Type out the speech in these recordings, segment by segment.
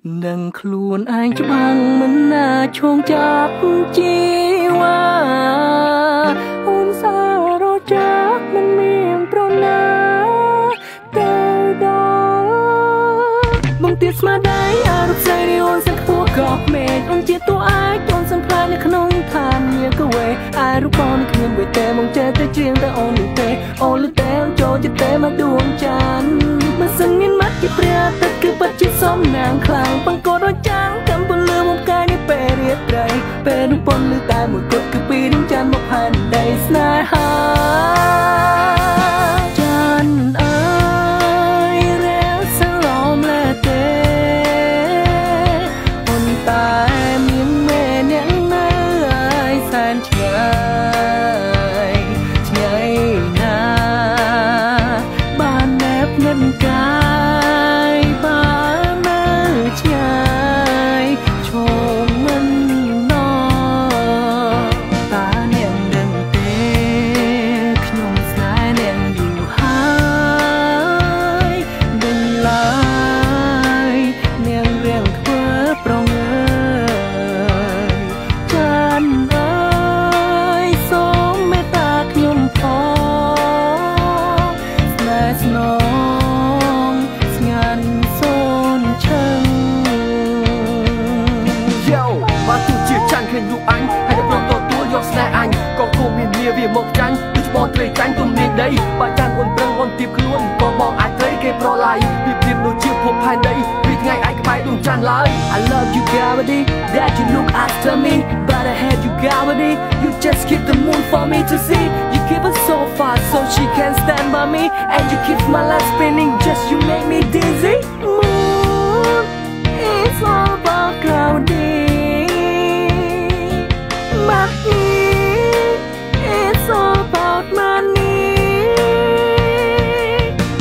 នឹងខ្លួនឯងច្បាំងមិនណាឈោងចាប់ជីវ៉ាអូនសាររចាមិនមានប្រណាទៅដល់បងទៀតស្មារតីអរផ្សេងនេះអូនសឹកខ្ពស់ក៏មេឃអូនជាតួឯកអូនសំផ្លាញនៅក្នុងឋានមានកវេឯរូបបងគ្មានវិទេមកចេះតែច្រៀងតែអូនលឺទេអូនលឺទេចូលចិត្តទេមកដួងច័ន្ទមិនសឹងមានមាត់ជាព្រះទឹកគឺពិតជាសំណាងខ្លាំងបង្កត់រចាំងកំពុងលឺមកកាយនេះពេលរាត្រីពេលនោះពន់លឺតែមួយគត់គឺពីដួងច័ន្ទមកផែនដីស្នេហាច័ន្ទអើយរាវសឡំលែទេប៉ុន្តែមានមេអ្នកនៅឯសែនឆ្ងាយឆ្ងាយណាបានណែបនឹងកាយបាននៅឆ្ងាយឈងមិនណតានាងដឹងទេខ្ញុំស្នេហ៍នាងយូរហើយដឹងឡើយនាងរៀងធ្វើប្រងើយច័ន្ទអើយសូមមេត្តាខ្ញុំផងស្នេហ៍ស្នងស្ងាត់សូនឈឹង Yo មកទូជាចាញ់ឃើញរូបអញហើយតែព្រមទទួលយកស្នេហ៍អញក៏គោមានមាវាមកចាញ់ដូចបងត្រេកចាញ់ទុំនាងដីបើចាញ់អូនប្រឹងអូនទៀបខ្លួនក៏បងអាចត្រីគេប្រឡាយពីព្រៀបដូចជាភពផែនដីពីថ្ងៃឯងក្បែរដួងច័ន្ទឡើយ I love you gravity that you look after me but I had you gravity you just keep the moon for me to see you keep it so far so she can stand by me and you keep my life spinning just you make me dizzy moon it's all about gravity money it's all about money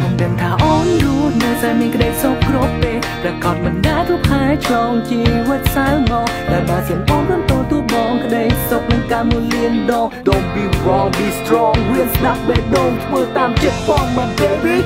មិនដឹងថាអូនយូរនៅតែមានក្តីសុខគ្រប់ពេលប្រកបមិនដែលទុកហើយឆ្លងជីវិតសៅមកតែបើសិនអូនព្រមទទួលបងក្តីសុខនឹងការមួយលានដង Don't be wrong be strong រៀនស្ដាប់បេះដូងធ្វើតាមចិត្តផង my baby